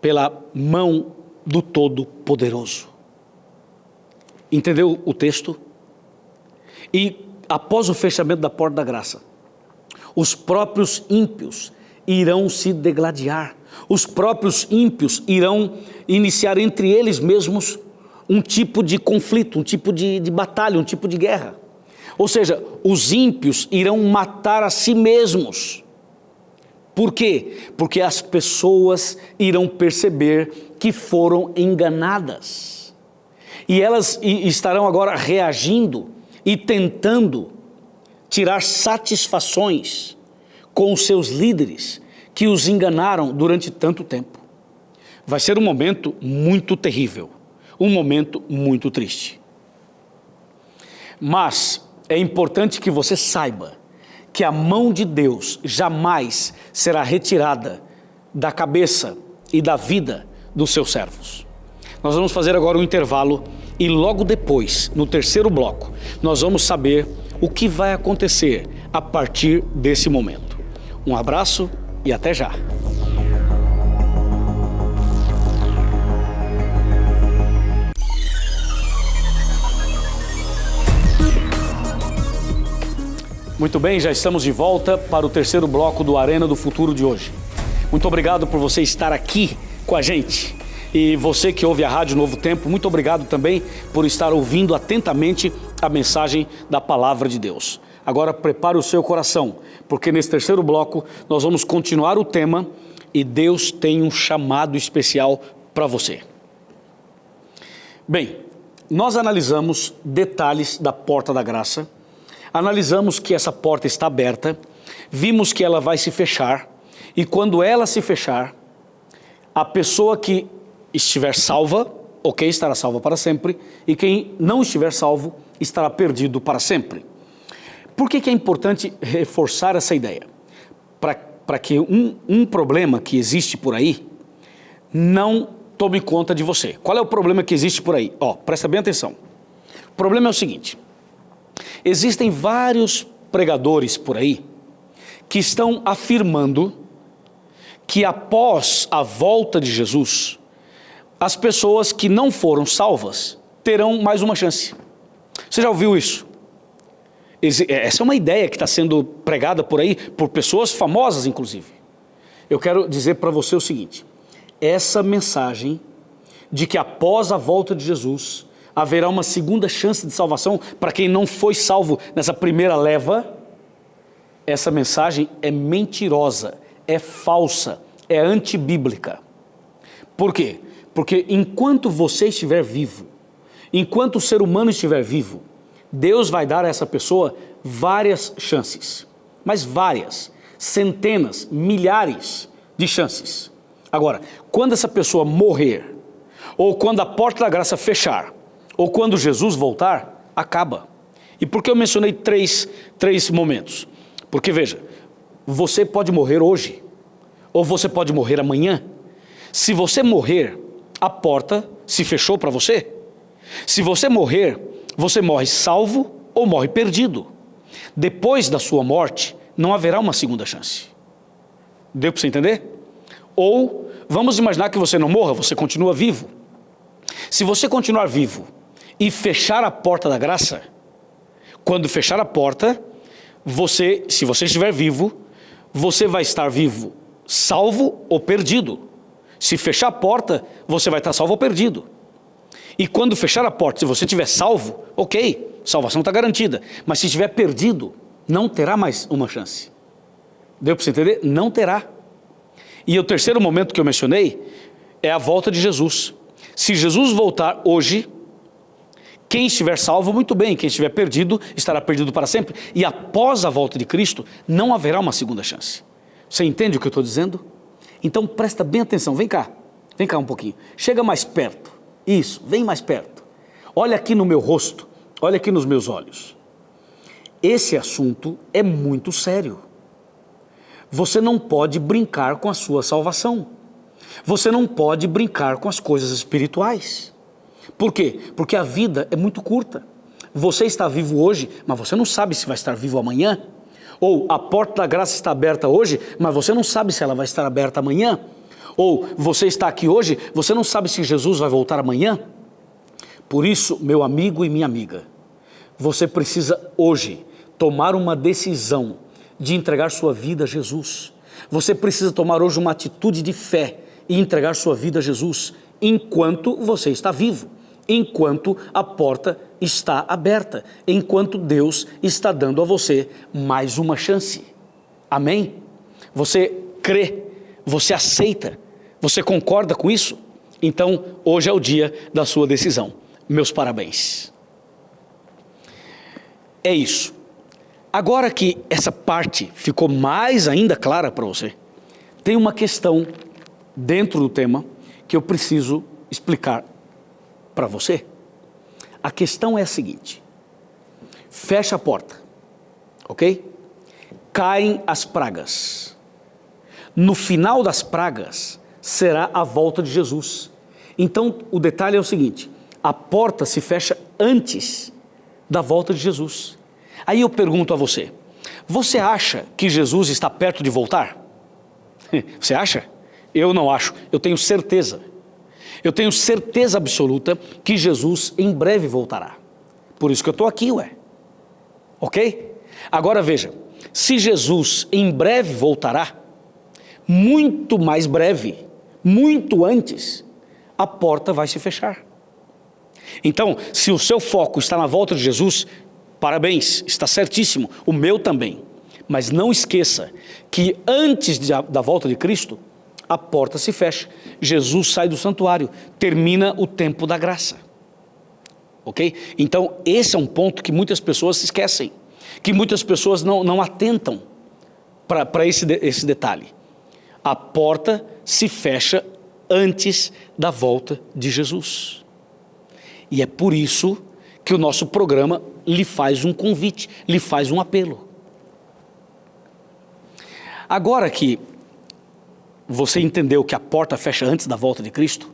pela mão do Todo-Poderoso. Entendeu o texto? E após o fechamento da porta da graça, os próprios ímpios irão se degladiar, os próprios ímpios irão iniciar entre eles mesmos um tipo de conflito, um tipo de batalha, um tipo de guerra. Ou seja, os ímpios irão matar a si mesmos. Por quê? Porque as pessoas irão perceber que foram enganadas. E elas estarão agora reagindo e tentando tirar satisfações com os seus líderes que os enganaram durante tanto tempo. Vai ser um momento muito terrível, um momento muito triste. Mas é importante que você saiba que a mão de Deus jamais será retirada da cabeça e da vida dos seus servos. Nós vamos fazer agora um intervalo e logo depois, no terceiro bloco, nós vamos saber o que vai acontecer a partir desse momento. Um abraço e até já! Muito bem, já estamos de volta para o terceiro bloco do Arena do Futuro de hoje. Muito obrigado por você estar aqui com a gente. E você que ouve a Rádio Novo Tempo, muito obrigado também por estar ouvindo atentamente a mensagem da Palavra de Deus. Agora prepare o seu coração, porque nesse terceiro bloco nós vamos continuar o tema e Deus tem um chamado especial para você. Bem, nós analisamos detalhes da Porta da Graça, analisamos que essa porta está aberta, vimos que ela vai se fechar e quando ela se fechar, a pessoa que estiver salva, estará salva para sempre, e quem não estiver salvo estará perdido para sempre. Por que é importante reforçar essa ideia? Para que um problema que existe por aí não tome conta de você. Qual é o problema que existe por aí? Presta bem atenção. O problema é o seguinte: existem vários pregadores por aí que estão afirmando que após a volta de Jesus, as pessoas que não foram salvas terão mais uma chance. Você já ouviu isso? Essa é uma ideia que está sendo pregada por aí, por pessoas famosas inclusive. Eu quero dizer para você o seguinte: essa mensagem de que após a volta de Jesus haverá uma segunda chance de salvação para quem não foi salvo nessa primeira leva, essa mensagem é mentirosa, é falsa, é antibíblica. Por quê? Porque enquanto você estiver vivo, enquanto o ser humano estiver vivo, Deus vai dar a essa pessoa várias chances, mas várias, centenas, milhares de chances. Agora, quando essa pessoa morrer, ou quando a porta da graça fechar, ou quando Jesus voltar, acaba. E por que eu mencionei três momentos? Porque veja, você pode morrer hoje, ou você pode morrer amanhã. Se você morrer, a porta se fechou para você. Se você morrer, você morre salvo ou morre perdido. Depois da sua morte, não haverá uma segunda chance. Deu para você entender? Ou, vamos imaginar que você não morra, você continua vivo. Se você continuar vivo e fechar a porta da graça, quando fechar a porta, você, se você estiver vivo, você vai estar vivo, salvo ou perdido. Se fechar a porta, você vai estar salvo ou perdido. E quando fechar a porta, se você estiver salvo, ok, salvação está garantida. Mas se estiver perdido, não terá mais uma chance. Deu para você entender? Não terá. E o terceiro momento que eu mencionei é a volta de Jesus. Se Jesus voltar hoje, quem estiver salvo, muito bem. Quem estiver perdido, estará perdido para sempre. E após a volta de Cristo, não haverá uma segunda chance. Você entende o que eu estou dizendo? Então presta bem atenção, vem cá um pouquinho. Chega mais perto, isso, vem mais perto. Olha aqui no meu rosto, olha aqui nos meus olhos. Esse assunto é muito sério. Você não pode brincar com a sua salvação. Você não pode brincar com as coisas espirituais. Por quê? Porque a vida é muito curta. Você está vivo hoje, mas você não sabe se vai estar vivo amanhã. Ou a porta da graça está aberta hoje, mas você não sabe se ela vai estar aberta amanhã. Ou você está aqui hoje, você não sabe se Jesus vai voltar amanhã. Por isso, meu amigo e minha amiga, você precisa hoje tomar uma decisão de entregar sua vida a Jesus. Você precisa tomar hoje uma atitude de fé e entregar sua vida a Jesus enquanto você está vivo, enquanto a porta está aberta, enquanto Deus está dando a você mais uma chance. Amém? Você crê, você aceita, você concorda com isso? Então, hoje é o dia da sua decisão. Meus parabéns. É isso. Agora que essa parte ficou mais ainda clara para você, tem uma questão dentro do tema que eu preciso explicar para você. A questão é a seguinte: fecha a porta, ok? Caem as pragas. No final das pragas será a volta de Jesus. Então o detalhe é o seguinte: a porta se fecha antes da volta de Jesus. Aí eu pergunto a você: você acha que Jesus está perto de voltar? Você acha? Eu não acho, eu tenho certeza. Eu tenho certeza absoluta que Jesus em breve voltará. Por isso que eu estou aqui, ok? Agora veja, se Jesus em breve voltará, muito mais breve, muito antes, a porta vai se fechar. Então, se o seu foco está na volta de Jesus, parabéns, está certíssimo, o meu também. Mas não esqueça que antes da volta de Cristo, a porta se fecha, Jesus sai do santuário, termina o tempo da graça. Ok? Então, esse é um ponto que muitas pessoas se esquecem, que muitas pessoas não atentam para esse detalhe. A porta se fecha antes da volta de Jesus. E é por isso que o nosso programa lhe faz um convite, lhe faz um apelo. Agora que você entendeu que a porta fecha antes da volta de Cristo,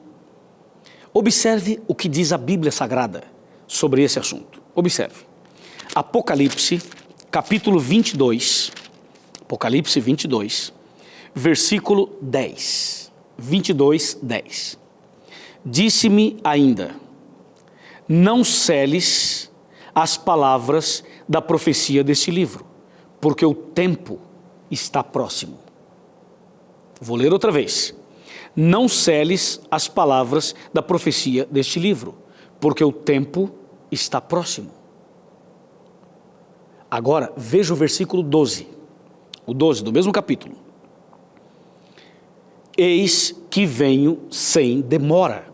observe o que diz a Bíblia Sagrada sobre esse assunto. Observe. Apocalipse, capítulo 22, Apocalipse 22, versículo 10. 22, 10. Disse-me ainda: não seles as palavras da profecia deste livro, porque o tempo está próximo. Vou ler outra vez. Não seles as palavras da profecia deste livro, porque o tempo está próximo. Agora, veja o versículo 12. O 12 do mesmo capítulo. Eis que venho sem demora,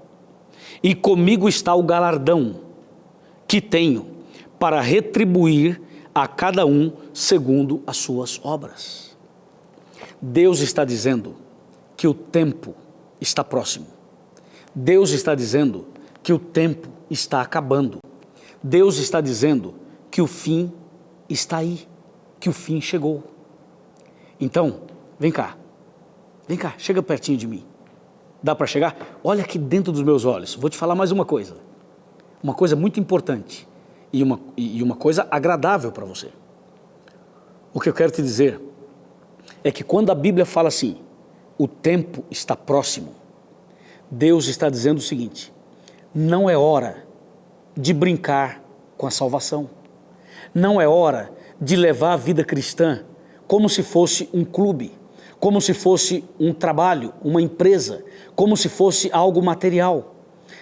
e comigo está o galardão que tenho para retribuir a cada um segundo as suas obras. Deus está dizendo que o tempo está próximo. Deus está dizendo que o tempo está acabando. Deus está dizendo que o fim está aí, que o fim chegou. Então, vem cá, chega pertinho de mim. Dá para chegar? Olha aqui dentro dos meus olhos. Vou te falar mais uma coisa muito importante e uma coisa agradável para você. O que eu quero te dizer é que quando a Bíblia fala assim, o tempo está próximo, Deus está dizendo o seguinte: não é hora de brincar com a salvação. Não é hora de levar a vida cristã como se fosse um clube, como se fosse um trabalho, uma empresa, como se fosse algo material.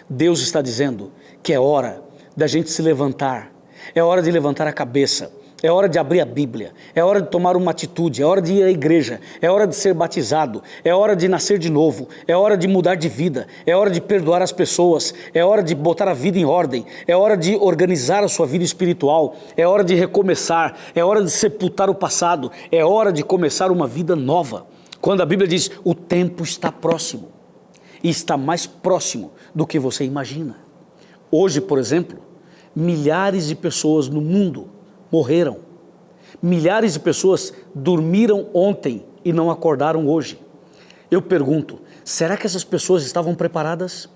Deus está dizendo que é hora da gente se levantar, é hora de levantar a cabeça, é hora de abrir a Bíblia, é hora de tomar uma atitude, é hora de ir à igreja, é hora de ser batizado, é hora de nascer de novo, é hora de mudar de vida, é hora de perdoar as pessoas, é hora de botar a vida em ordem, é hora de organizar a sua vida espiritual, é hora de recomeçar, é hora de sepultar o passado, é hora de começar uma vida nova. Quando a Bíblia diz, o tempo está próximo, e está mais próximo do que você imagina. Hoje, por exemplo, milhares de pessoas no mundo morreram. Milhares de pessoas dormiram ontem e não acordaram hoje. Eu pergunto, será que essas pessoas estavam preparadas?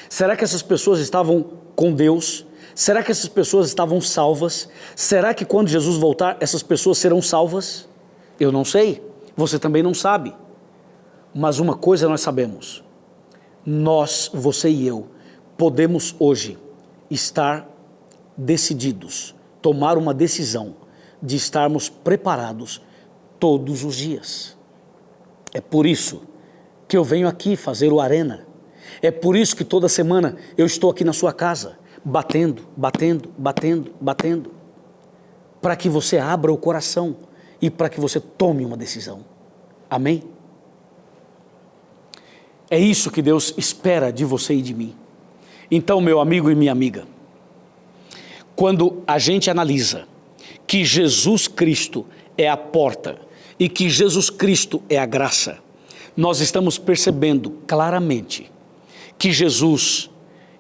Será que essas pessoas estavam com Deus? Será que essas pessoas estavam salvas? Será que quando Jesus voltar, essas pessoas serão salvas? Eu não sei, você também não sabe. Mas uma coisa nós sabemos, nós, você e eu, podemos hoje estar decididos, tomar uma decisão de estarmos preparados todos os dias. É por isso que eu venho aqui fazer o Arena. É por isso que toda semana eu estou aqui na sua casa, batendo, para que você abra o coração e para que você tome uma decisão. Amém? É isso que Deus espera de você e de mim. Então, meu amigo e minha amiga, quando a gente analisa que Jesus Cristo é a porta e que Jesus Cristo é a graça, nós estamos percebendo claramente que Jesus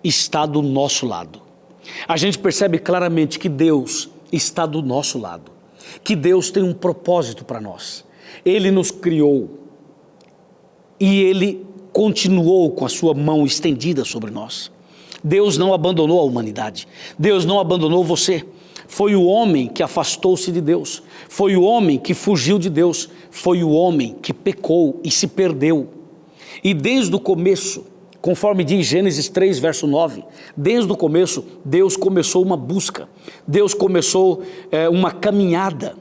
está do nosso lado. A gente percebe claramente que Deus está do nosso lado, que Deus tem um propósito para nós. Ele nos criou e Ele continuou com a sua mão estendida sobre nós. Deus não abandonou a humanidade, Deus não abandonou você. Foi o homem que afastou-se de Deus, foi o homem que fugiu de Deus, foi o homem que pecou e se perdeu. E desde o começo, conforme diz Gênesis 3, verso 9, desde o começo, Deus começou uma busca, Deus começou uma caminhada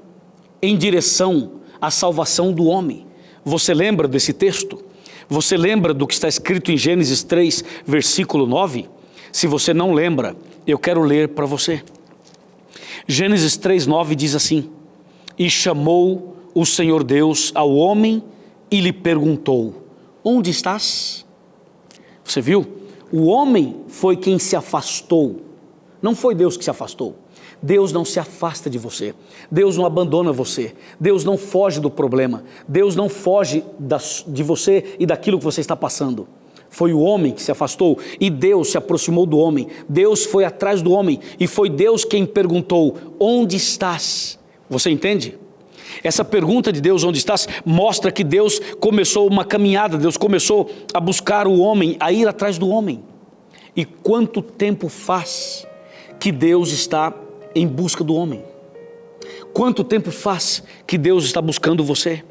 em direção à salvação do homem. Você lembra desse texto? Você lembra do que está escrito em Gênesis 3, versículo 9? Se você não lembra, eu quero ler para você. Gênesis 3, 9 diz assim: e chamou o Senhor Deus ao homem e lhe perguntou, onde estás? Você viu? O homem foi quem se afastou, não foi Deus que se afastou. Deus não se afasta de você, Deus não abandona você, Deus não foge do problema, Deus não foge de você e daquilo que você está passando. Foi o homem que se afastou e Deus se aproximou do homem, Deus foi atrás do homem e foi Deus quem perguntou, onde estás? Você entende? Essa pergunta de Deus, onde estás, mostra que Deus começou uma caminhada, Deus começou a buscar o homem, a ir atrás do homem. E quanto tempo faz que Deus está em busca do homem? Quanto tempo faz que Deus está buscando você?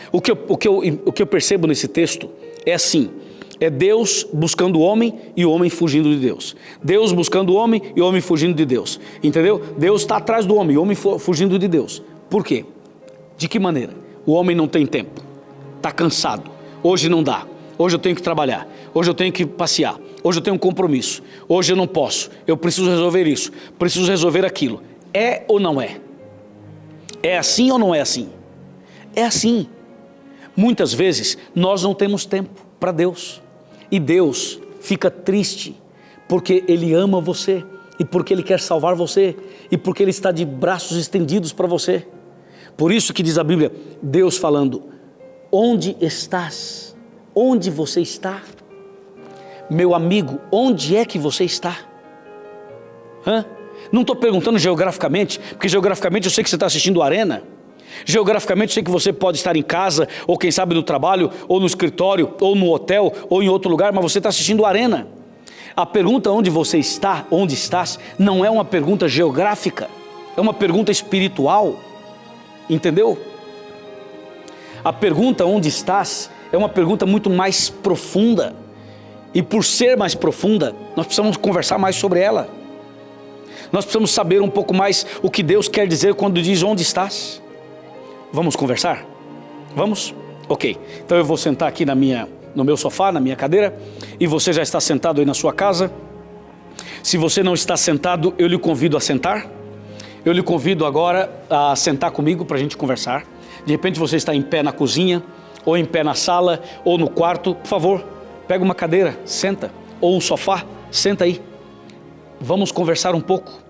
O que eu percebo nesse texto é assim, é Deus buscando o homem e o homem fugindo de Deus. Deus buscando o homem e o homem fugindo de Deus. Entendeu? Deus está atrás do homem e o homem fugindo de Deus. Por quê? De que maneira? O homem não tem tempo, está cansado, hoje não dá, hoje eu tenho que trabalhar, hoje eu tenho que passear, hoje eu tenho um compromisso, hoje eu não posso, eu preciso resolver isso, preciso resolver aquilo. É ou não é? É assim ou não é assim? É assim. Muitas vezes nós não temos tempo para Deus e Deus fica triste porque Ele ama você e porque Ele quer salvar você e porque Ele está de braços estendidos para você. Por isso que diz a Bíblia, Deus falando, onde estás? Onde você está? Meu amigo, onde é que você está? Não estou perguntando geograficamente, porque geograficamente eu sei que você está assistindo a Arena. Geograficamente eu sei que você pode estar em casa, ou quem sabe no trabalho, ou no escritório, ou no hotel, ou em outro lugar, mas você está assistindo a Arena. A pergunta onde você está, onde estás, não é uma pergunta geográfica, é uma pergunta espiritual, entendeu? A pergunta onde estás é uma pergunta muito mais profunda. E por ser mais profunda, nós precisamos conversar mais sobre ela. Nós precisamos saber um pouco mais o que Deus quer dizer quando diz onde estás. Vamos conversar? Vamos? Ok. Então eu vou sentar aqui no meu sofá, na minha cadeira, e você já está sentado aí na sua casa. Se você não está sentado, eu lhe convido a sentar. Eu lhe convido agora a sentar comigo para a gente conversar. De repente você está em pé na cozinha, ou em pé na sala, ou no quarto. Por favor, pega uma cadeira, senta. Ou um sofá, senta aí. Vamos conversar um pouco.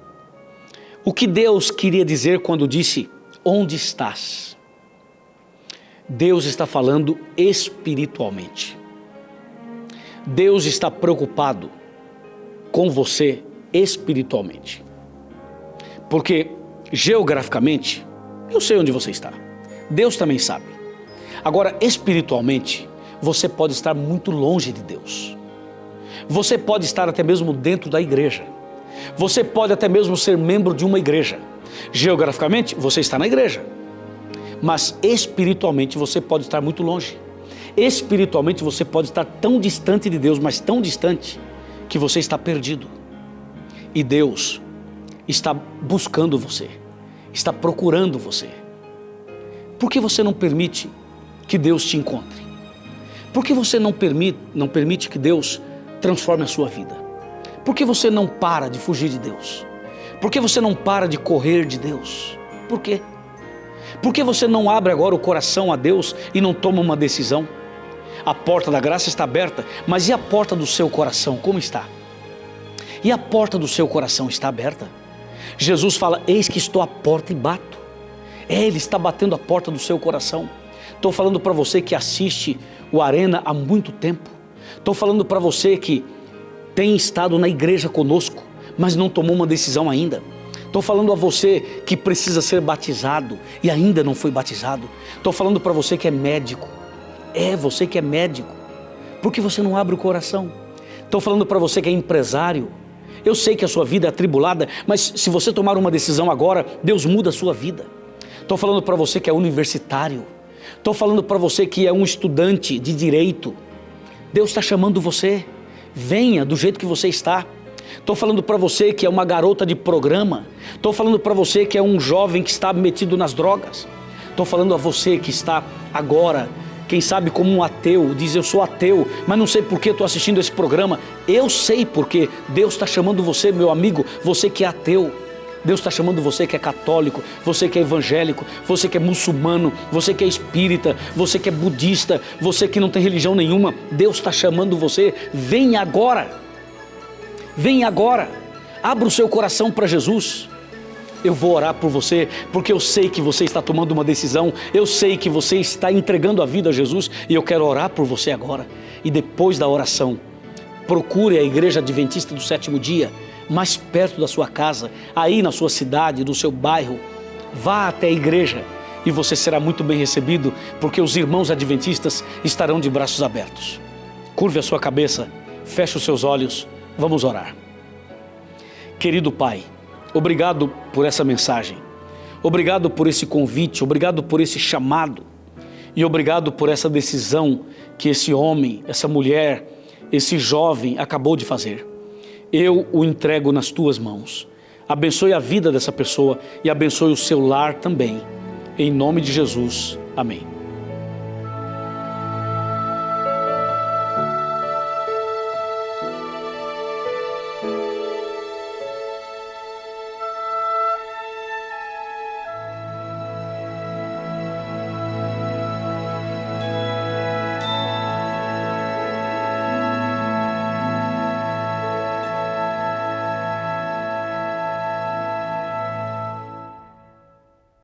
O que Deus queria dizer quando disse, onde estás? Deus está falando espiritualmente. Deus está preocupado com você espiritualmente. Porque geograficamente, eu sei onde você está. Deus também sabe. Agora, espiritualmente, você pode estar muito longe de Deus. Você pode estar até mesmo dentro da igreja. Você pode até mesmo ser membro de uma igreja. Geograficamente, você está na igreja. Mas espiritualmente, você pode estar muito longe. Espiritualmente, você pode estar tão distante de Deus, mas tão distante, que você está perdido. E Deus está buscando você, está procurando você. Por que você não permite que Deus te encontre? Por que você não permite que Deus transforme a sua vida? Por que você não para de fugir de Deus? Por que você não para de correr de Deus? Por quê? Por que você não abre agora o coração a Deus e não toma uma decisão? A porta da graça está aberta, mas e a porta do seu coração, como está? E a porta do seu coração está aberta? Jesus fala, eis que estou à porta e bato. Ele está batendo a porta do seu coração. Estou falando para você que assiste o Arena há muito tempo. Estou falando para você que tem estado na igreja conosco, mas não tomou uma decisão ainda. Estou falando a você que precisa ser batizado e ainda não foi batizado. Estou falando para você que é médico. Você que é médico. Por que você não abre o coração? Estou falando para você que é empresário. Eu sei que a sua vida é atribulada, mas se você tomar uma decisão agora, Deus muda a sua vida. Estou falando para você que é universitário. Estou falando para você que é um estudante de direito. Deus está chamando você. Venha do jeito que você está. Estou falando para você que é uma garota de programa. Estou falando para você que é um jovem que está metido nas drogas. Estou falando a você que está agora, quem sabe como um ateu, diz eu sou ateu, mas não sei por que estou assistindo esse programa. Eu sei porque Deus está chamando você, meu amigo, você que é ateu. Deus está chamando você que é católico, você que é evangélico, você que é muçulmano, você que é espírita, você que é budista, você que não tem religião nenhuma. Deus está chamando você, vem agora. Vem agora, abra o seu coração para Jesus. Eu vou orar por você, porque eu sei que você está tomando uma decisão, eu sei que você está entregando a vida a Jesus e eu quero orar por você agora. E depois da oração, procure a Igreja Adventista do Sétimo Dia, mais perto da sua casa, aí na sua cidade, no seu bairro. Vá até a igreja e você será muito bem recebido, porque os irmãos adventistas estarão de braços abertos. Curve a sua cabeça, feche os seus olhos, vamos orar. Querido Pai, obrigado por essa mensagem, obrigado por esse convite, obrigado por esse chamado e obrigado por essa decisão que esse homem, essa mulher, esse jovem acabou de fazer. Eu o entrego nas tuas mãos. Abençoe a vida dessa pessoa e abençoe o seu lar também. Em nome de Jesus. Amém.